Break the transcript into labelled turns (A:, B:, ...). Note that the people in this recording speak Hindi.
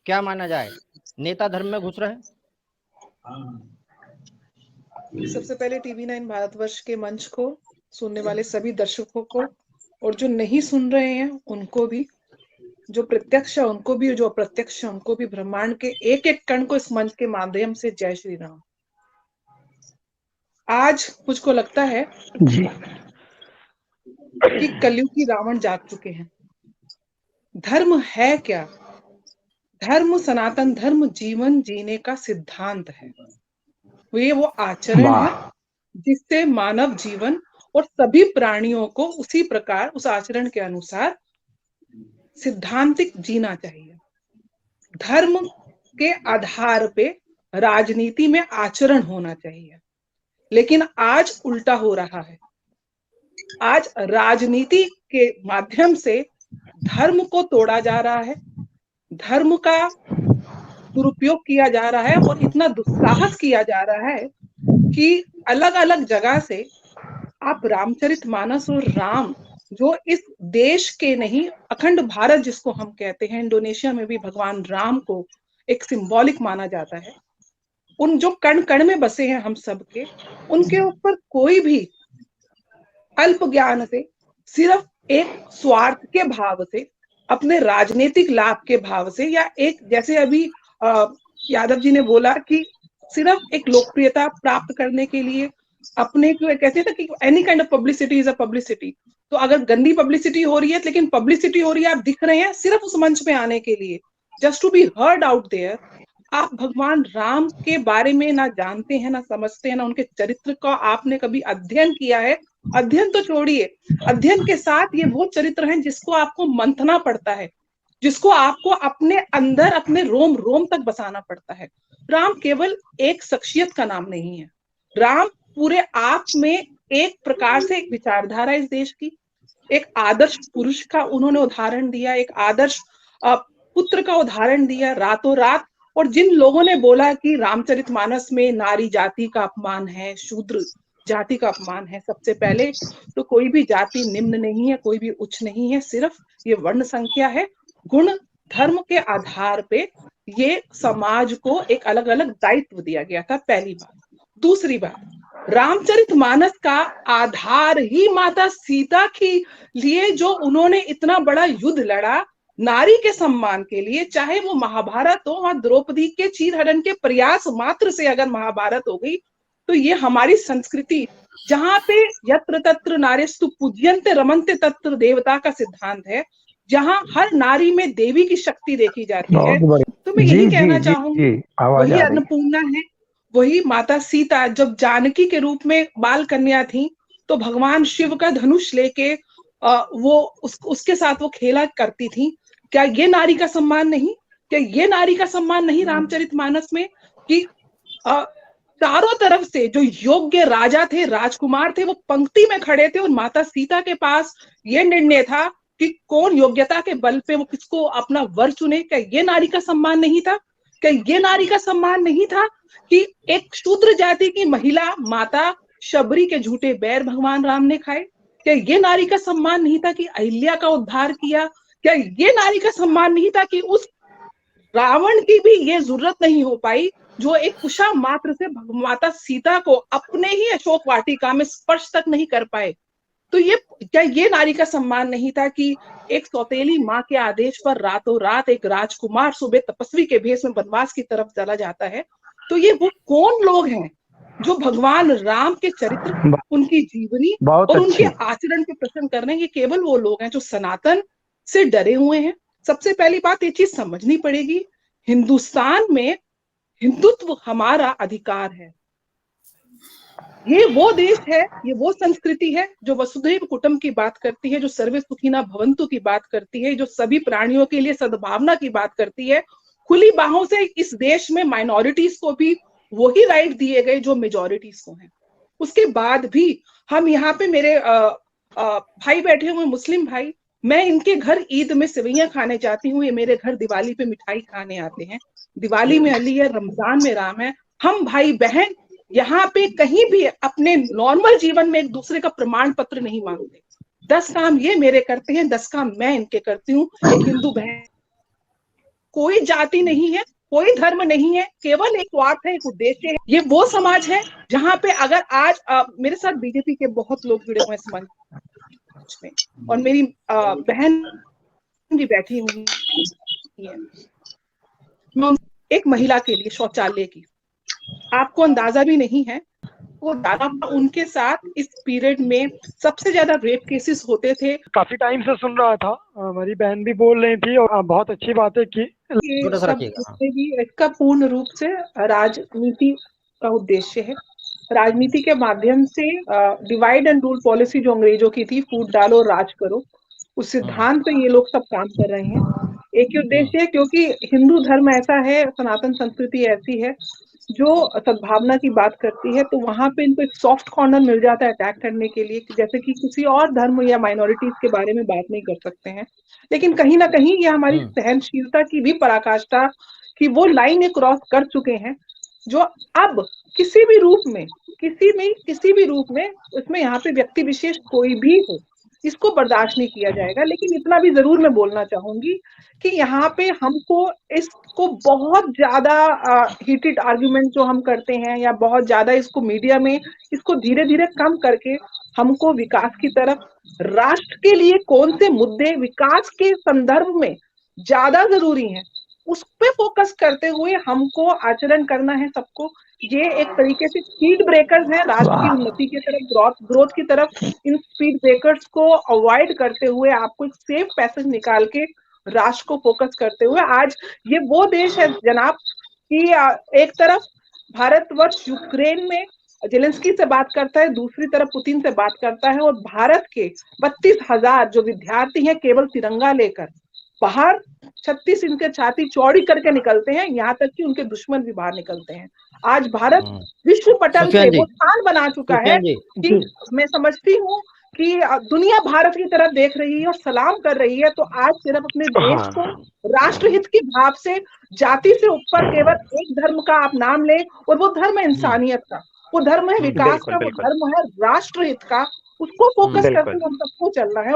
A: क्या माना जाए, नेता धर्म में घुस रहे हैं?
B: सबसे पहले टीवी 9 भारतवर्ष के मंच को, सुनने वाले सभी दर्शकों को, और जो नहीं सुन रहे हैं उनको भी, जो प्रत्यक्ष है उनको भी, जो अप्रत्यक्ष है उनको भी, ब्रह्मांड के एक एक कण को इस मंच के माध्यम से जय श्री राम। आज मुझको लगता है
C: जी
B: कि कलयुग की रावण जाग चुके हैं। धर्म है क्या? धर्म, सनातन धर्म जीवन जीने का सिद्धांत है। वो आचरण है
C: वाह
B: जिससे मानव जीवन और सभी प्राणियों को उसी प्रकार, उस आचरण के अनुसार सिद्धांतिक जीना चाहिए। धर्म के आधार पे राजनीति में आचरण होना चाहिए, लेकिन आज उल्टा हो रहा है। आज राजनीति के माध्यम से धर्म को तोड़ा जा रहा है, धर्म का दुरुपयोग किया जा रहा है, और इतना दुस्साहस किया जा रहा है कि अलग अलग जगह से आप रामचरितमानस और राम, जो इस देश के नहीं, अखंड भारत जिसको हम कहते हैं, इंडोनेशिया में भी भगवान राम को एक सिंबॉलिक माना जाता है। उन जो कण कण में बसे हैं हम सबके, उनके ऊपर कोई भी अल्प ज्ञान से, सिर्फ एक स्वार्थ के भाव से, अपने राजनीतिक लाभ के भाव से, या एक जैसे अभी यादव जी ने बोला कि सिर्फ एक लोकप्रियता प्राप्त करने के लिए, अपने को कहते थे कि any kind of publicity is a publicity. तो अगर गंदी पब्लिसिटी हो रही है, लेकिन पब्लिसिटी हो रही है, आप दिख रहे हैं सिर्फ उस मंच पे आने के लिए, just to be heard out there. आप भगवान राम के बारे में ना जानते हैं, ना समझते हैं, ना उनके चरित्र का आपने कभी अध्ययन किया है। अध्ययन तो छोड़िए, अध्ययन के साथ ये वो चरित्र हैं जिसको आपको मंथना पड़ता है, जिसको आपको अपने अंदर, अपने रोम रोम तक बसाना पड़ता है। राम केवल एक शख्सियत का नाम नहीं है, राम पूरे आप में एक प्रकार से एक विचारधारा इस देश की, एक आदर्श पुरुष का उन्होंने उदाहरण दिया, एक आदर्श पुत्र का उदाहरण दिया रातों रात। और जिन लोगों ने बोला कि रामचरितमानस में नारी जाति का अपमान है, शूद्र जाति का अपमान है, सबसे पहले तो कोई भी जाति निम्न नहीं है, कोई भी उच्च नहीं है, सिर्फ ये वर्ण संख्या है। गुण धर्म के आधार पे ये समाज को एक अलग अलग दायित्व दिया गया था, पहली बात। दूसरी बात, रामचरितमानस का आधार ही माता सीता के लिए, जो उन्होंने इतना बड़ा युद्ध लड़ा नारी के सम्मान के लिए, चाहे वो महाभारत हो, वहां द्रौपदी के चीरहरण के प्रयास मात्र से अगर महाभारत हो गई, तो ये हमारी संस्कृति, जहां पे यत्र तत्र नारीस्तु पूज्यन्ते रमन्ते तत्र देवता का सिद्धांत है, जहां हर नारी में देवी की शक्ति देखी जाती है,
C: बहुत बढ़िया।
B: तो मैं
C: जी
B: यही
C: जी
B: कहना
C: जी
B: चाहूंगी,
C: जी आवाज
B: वही
C: आ रही है।
B: अन्नपूर्णा है, वही माता सीता जब जानकी के रूप में बाल कन्या थी, तो भगवान शिव का धनुष लेके वो उसके साथ वो खेला करती थी। क्या ये नारी का सम्मान नहीं? क्या ये नारी का सम्मान नहीं रामचरितमानस में कि चारों तरफ से जो योग्य राजा थे, राजकुमार थे, वो पंक्ति में खड़े थे, और माता सीता के पास ये निर्णय था कि कौन योग्यता के बल पे वो किसको अपना वर चुने। क्या ये नारी का सम्मान नहीं था? क्या ये नारी का सम्मान नहीं था कि एक शूद्र जाति की महिला माता शबरी के झूठे बैर भगवान राम ने खाए? क्या ये नारी का सम्मान नहीं था कि अहिल्या का उद्धार किया? क्या ये नारी का सम्मान नहीं था कि उस रावण की भी ये जरूरत नहीं हो पाई, जो एक कुशा मात्र से माता सीता को अपने ही अशोक वाटिका में स्पर्श तक नहीं कर पाए? तो ये क्या ये नारी का सम्मान नहीं था कि एक सौतेली माँ के आदेश पर रातों रात एक राजकुमार सुबह तपस्वी के भेष में वनवास की तरफ चला जाता है? तो ये वो कौन लोग हैं जो भगवान राम के चरित्र, उनकी जीवनी
C: बहुत
B: और उनके
C: अच्छी।
B: आचरण के प्रश्न कर रहे हैं? ये केवल वो लोग हैं जो सनातन से डरे हुए हैं। सबसे पहली बात ये चीज समझनी पड़ेगी, हिंदुस्तान में हिंदुत्व हमारा अधिकार है। ये वो देश है, ये वो संस्कृति है जो वसुधैव कुटुंब की बात करती है, जो सर्वे सुखिना भवंतु की बात करती है, जो सभी प्राणियों के लिए सद्भावना की बात करती है। खुली बाहों से इस देश में माइनॉरिटीज को भी वही राइट दिए गए जो मेजॉरिटीज को हैं। उसके बाद भी हम यहाँ पे, मेरे भाई बैठे हुए मुस्लिम भाई, मैं इनके घर ईद में सेवैयां खाने जाती हूँ, ये मेरे घर दिवाली पे मिठाई खाने आते हैं। दिवाली में अली है, रमजान में राम है। हम भाई बहन यहाँ पे कहीं भी अपने नॉर्मल जीवन में एक दूसरे का प्रमाण पत्र नहीं मांगते। 10 काम ये मेरे करते हैं, 10 काम मैं इनके करती हूँ। एक हिंदू बहन कोई जाति नहीं है, कोई धर्म नहीं है, केवल एक स्वार्थ है, एक उद्देश्य है। ये वो समाज है जहां पे अगर आज मेरे साथ बीजेपी के बहुत लोग जुड़े हुए हैं इस मंच में, और मेरी बहन भी बैठी हुई है, मैं एक महिला के लिए शौचालय की, आपको अंदाजा भी नहीं है वो दादा उनके साथ इस पीरियड में सबसे ज्यादा रेप केसेस होते थे।
C: काफी टाइम से सुन रहा था, हमारी बहन भी बोल रही थी और बहुत अच्छी बातें की।
B: ये सब भी इसका पूर्ण रूप से राजनीति का उद्देश्य है। राजनीति के माध्यम से डिवाइड एंड रूल पॉलिसी जो अंग्रेजों की थी, फूट डालो राज करो, उस सिद्धांत पे ये लोग सब काम कर रहे हैं। एक ही उद्देश्य है, क्योंकि हिंदू धर्म ऐसा है, सनातन संस्कृति ऐसी है जो सद्भावना की बात करती है, तो वहां पे इनको एक सॉफ्ट कॉर्नर मिल जाता है अटैक करने के लिए, जैसे कि किसी और धर्म या माइनॉरिटीज के बारे में बात नहीं कर सकते हैं। लेकिन कहीं ना कहीं ये हमारी सहनशीलता की भी पराकाष्ठा की वो लाइन क्रॉस कर चुके हैं, जो अब किसी भी रूप में उसमें यहाँ पे व्यक्ति विशेष कोई भी हो, इसको बर्दाश्त नहीं किया जाएगा। लेकिन इतना भी जरूर मैं बोलना चाहूंगी कि यहाँ पे हमको इसको बहुत ज्यादा हीटेड आर्ग्यूमेंट जो हम करते हैं, या बहुत ज्यादा इसको मीडिया में इसको धीरे धीरे कम करके हमको विकास की तरफ, राष्ट्र के लिए कौन से मुद्दे विकास के संदर्भ में ज्यादा जरूरी हैं, उस पे फोकस करते हुए हमको आचरण करना है सबको। ये एक तरीके से स्पीड ब्रेकर्स हैं राष्ट्र की उन्नति की तरफ, ग्रोथ की तरफ। इन स्पीड ब्रेकर्स को अवॉइड करते हुए आपको एक सेफ पैसेज निकाल के राष्ट्र को फोकस करते हुए, आज ये वो देश है जनाब कि एक तरफ भारतवर्ष यूक्रेन में जेलेंस्की से बात करता है, दूसरी तरफ पुतिन से बात करता है, और भारत के 32,000 जो विद्यार्थी हैं केवल तिरंगा लेकर बाहर 36 इनके छाती चौड़ी करके निकलते हैं, यहाँ तक कि उनके दुश्मन भी बाहर निकलते हैं। आज भारत विश्व पटल पे वो स्थान बना चुका है कि मैं समझती हूँ कि दुनिया भारत की तरफ देख रही है और सलाम कर रही है। तो आज सिर्फ अपने देश को राष्ट्रहित की भाव से, जाति से ऊपर केवल एक धर्म का आप नाम लें, और वो धर्म है इंसानियत का, वो धर्म है विकास का, वो धर्म है राष्ट्रहित का, उसको फोकस करके हम सबको चलना है।